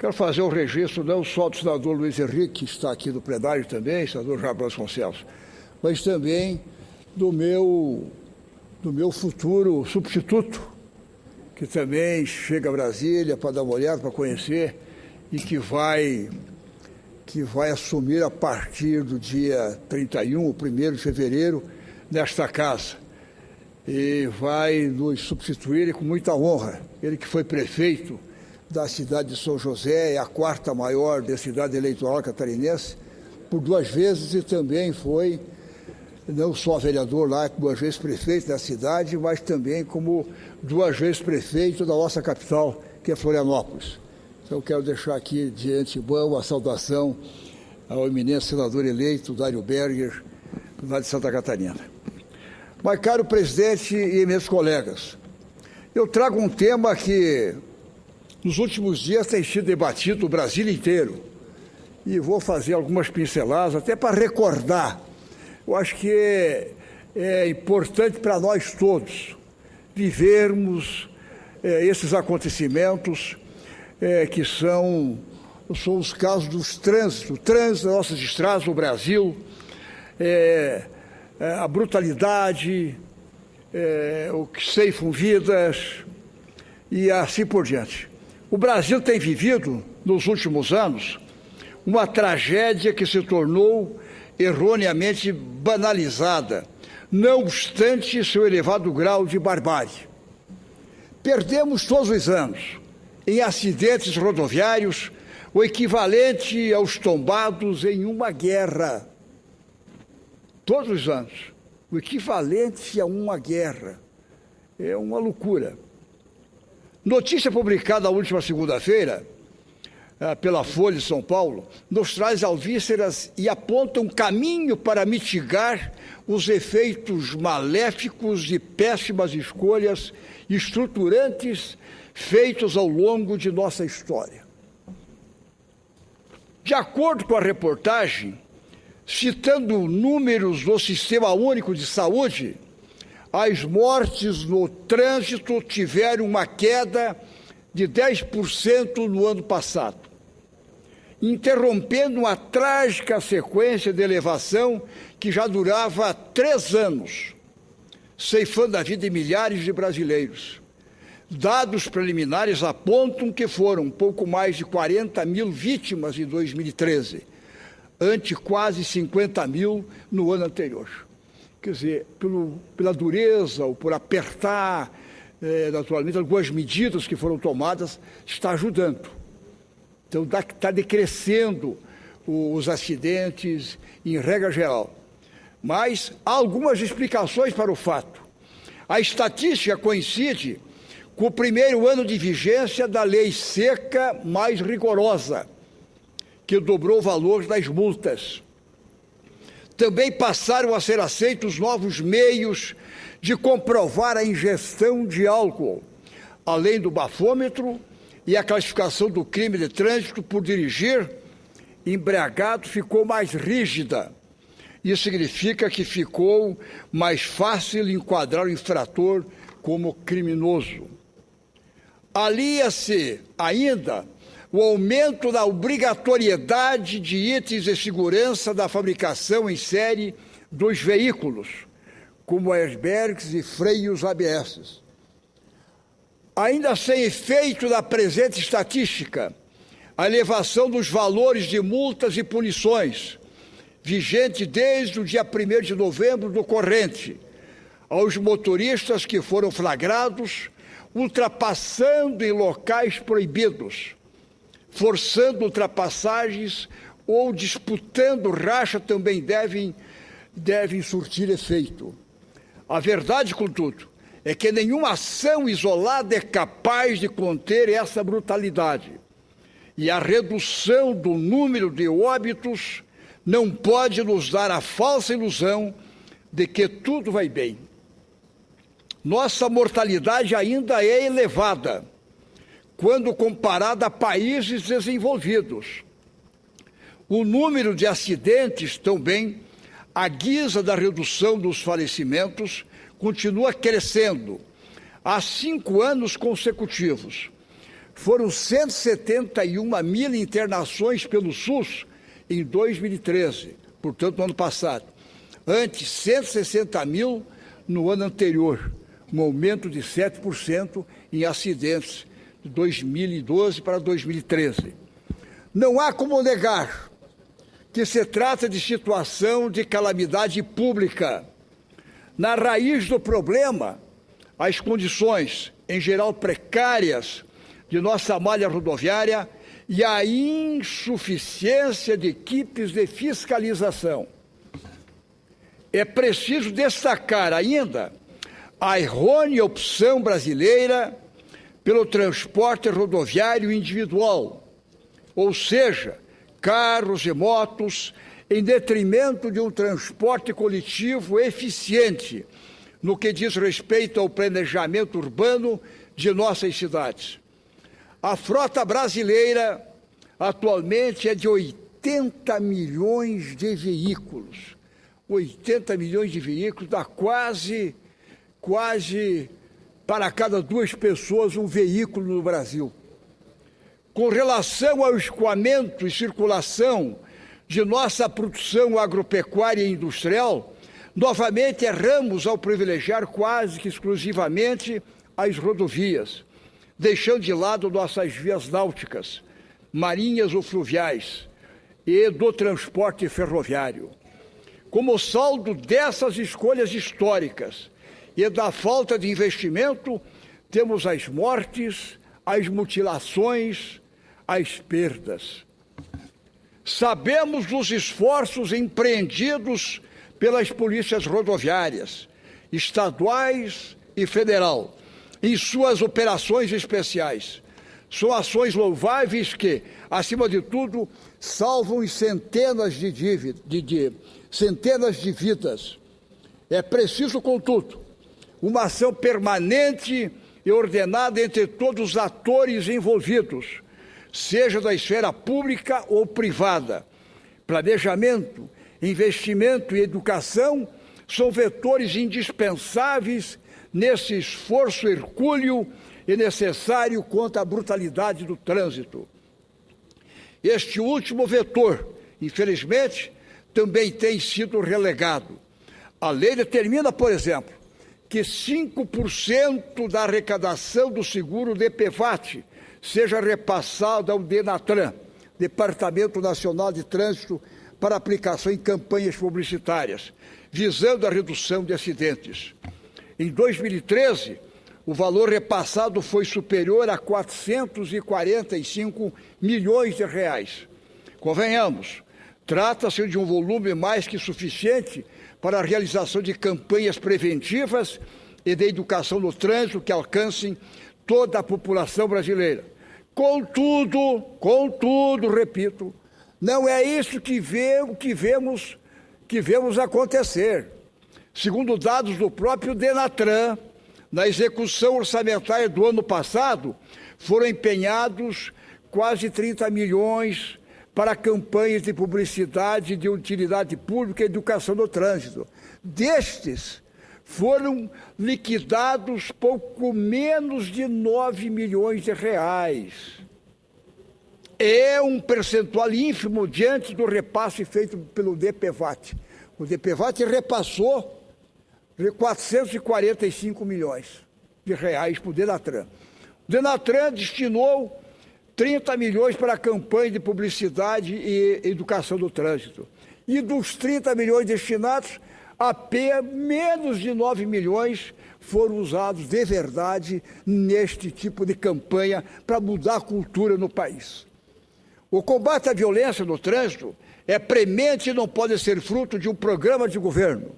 Quero fazer o registro não só do senador Luiz Henrique, que está aqui no plenário também, senador Jair Vasconcelos, mas também do meu futuro substituto, que também chega a Brasília para dar uma olhada, para conhecer, e que vai assumir a partir do dia 31, 1º de fevereiro, nesta casa. E vai nos substituir com muita honra. Ele que foi prefeito da cidade de São José, é a 4ª maior da cidade eleitoral catarinense, por 2 vezes, e também foi não só vereador lá, 2 vezes prefeito da cidade, mas também como 2 vezes prefeito da nossa capital, que é Florianópolis. Então, eu quero deixar aqui de antemão a saudação ao eminente senador eleito, Dário Berger, lá de Santa Catarina. Mas, caro presidente e meus colegas, eu trago um tema que nos últimos dias tem sido debatido no Brasil inteiro, e vou fazer algumas pinceladas até para recordar. Eu acho que é importante para nós todos vivermos esses acontecimentos que são os casos dos trânsitos, o trânsito das nossas estradas no Brasil, a brutalidade, o que ceifam vidas e assim por diante. O Brasil tem vivido, nos últimos anos, uma tragédia que se tornou erroneamente banalizada, não obstante seu elevado grau de barbárie. Perdemos todos os anos, em acidentes rodoviários, o equivalente aos tombados em uma guerra. Todos os anos, o equivalente a uma guerra. É uma loucura. Notícia publicada na última segunda-feira, pela Folha de São Paulo, nos traz alvíceras e aponta um caminho para mitigar os efeitos maléficos de péssimas escolhas estruturantes feitos ao longo de nossa história. De acordo com a reportagem, citando números do Sistema Único de Saúde, as mortes no trânsito tiveram uma queda de 10% no ano passado, interrompendo uma trágica sequência de elevação que já durava 3 anos, ceifando a vida de milhares de brasileiros. Dados preliminares apontam que foram pouco mais de 40 mil vítimas em 2013, ante quase 50 mil no ano anterior. Quer dizer, pela dureza ou por apertar, naturalmente, algumas medidas que foram tomadas, está ajudando. Então, está decrescendo os acidentes em regra geral. Mas há algumas explicações para o fato. A estatística coincide com o primeiro ano de vigência da lei seca mais rigorosa, que dobrou o valor das multas. Também passaram a ser aceitos novos meios de comprovar a ingestão de álcool, além do bafômetro e a classificação do crime de trânsito por dirigir embriagado ficou mais rígida. Isso significa que ficou mais fácil enquadrar o infrator como criminoso. Alia-se ainda o aumento da obrigatoriedade de itens de segurança da fabricação em série dos veículos, como airbags e freios ABS. Ainda sem efeito da presente estatística, a elevação dos valores de multas e punições, vigente desde o dia 1º de novembro do corrente, aos motoristas que foram flagrados ultrapassando em locais proibidos, forçando ultrapassagens ou disputando racha também devem surtir efeito. A verdade, contudo, é que nenhuma ação isolada é capaz de conter essa brutalidade. E a redução do número de óbitos não pode nos dar a falsa ilusão de que tudo vai bem. Nossa mortalidade ainda é elevada quando comparada a países desenvolvidos. O número de acidentes também, à guisa da redução dos falecimentos, continua crescendo há 5 anos consecutivos, foram 171 mil internações pelo SUS em 2013, portanto, no ano passado. Antes, 160 mil no ano anterior, um aumento de 7% em acidentes de 2012 para 2013. Não há como negar que se trata de situação de calamidade pública. Na raiz do problema, as condições, em geral precárias, de nossa malha rodoviária e a insuficiência de equipes de fiscalização. É preciso destacar ainda a errônea opção brasileira pelo transporte rodoviário individual, ou seja, carros e motos, em detrimento de um transporte coletivo eficiente no que diz respeito ao planejamento urbano de nossas cidades. A frota brasileira atualmente é de 80 milhões de veículos. 80 milhões de veículos dá quase para cada 2 pessoas um veículo no Brasil. Com relação ao escoamento e circulação de nossa produção agropecuária e industrial, novamente erramos ao privilegiar quase que exclusivamente as rodovias, deixando de lado nossas vias náuticas, marinhas ou fluviais e do transporte ferroviário. Como saldo dessas escolhas históricas e da falta de investimento, temos as mortes, as mutilações, as perdas. Sabemos dos esforços empreendidos pelas polícias rodoviárias, estaduais e federal, em suas operações especiais. São ações louváveis que, acima de tudo, salvam centenas de vidas. É preciso, contudo, uma ação permanente e ordenada entre todos os atores envolvidos, seja da esfera pública ou privada. Planejamento, investimento e educação são vetores indispensáveis nesse esforço hercúleo e necessário contra a brutalidade do trânsito. Este último vetor, infelizmente, também tem sido relegado. A lei determina, por exemplo, que 5% da arrecadação do seguro DPVAT seja repassado ao DENATRAN, Departamento Nacional de Trânsito, para aplicação em campanhas publicitárias, visando a redução de acidentes. Em 2013, o valor repassado foi superior a 445 milhões de reais. Convenhamos, trata-se de um volume mais que suficiente para a realização de campanhas preventivas e de educação no trânsito que alcancem toda a população brasileira. Contudo, repito, não é isso que vemos acontecer. Segundo dados do próprio DENATRAN, na execução orçamentária do ano passado, foram empenhados quase 30 milhões para campanhas de publicidade de utilidade pública e educação no trânsito. Destes, foram liquidados pouco menos de 9 milhões de reais. É um percentual ínfimo diante do repasse feito pelo DPVAT. O DPVAT repassou 445 milhões de reais para o DENATRAN. O DENATRAN destinou 30 milhões para a campanha de publicidade e educação do trânsito. E dos 30 milhões destinados, apenas menos de 9 milhões foram usados de verdade neste tipo de campanha para mudar a cultura no país. O combate à violência no trânsito é premente e não pode ser fruto de um programa de governo.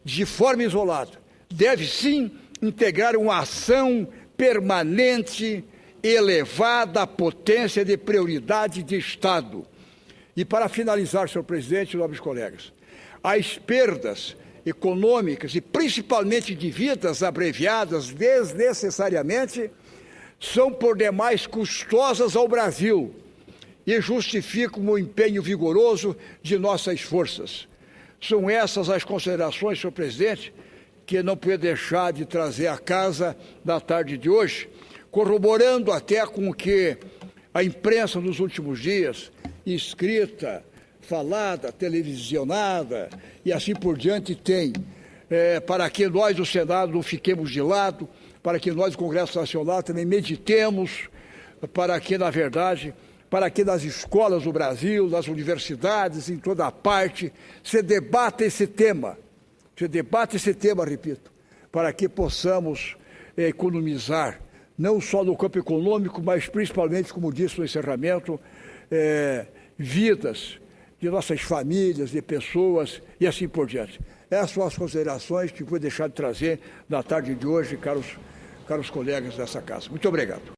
De forma isolada, deve sim integrar uma ação permanente elevada à potência de prioridade de Estado. E para finalizar, senhor presidente e nobres colegas, as perdas econômicas e principalmente de vidas abreviadas desnecessariamente são por demais custosas ao Brasil e justificam o empenho vigoroso de nossas forças. São essas as considerações, senhor presidente, que não pude deixar de trazer à casa da tarde de hoje, corroborando até com o que a imprensa nos últimos dias, escrita, falada, televisionada e assim por diante tem, para que nós do Senado não fiquemos de lado, para que nós do Congresso Nacional também meditemos, para que, na verdade, para que nas escolas do Brasil, nas universidades, em toda a parte, se debata esse tema, repito, para que possamos economizar, não só no campo econômico, mas principalmente, como disse no encerramento, vidas de nossas famílias, de pessoas e assim por diante. Essas são as considerações que vou deixar de trazer na tarde de hoje, caros colegas dessa casa. Muito obrigado.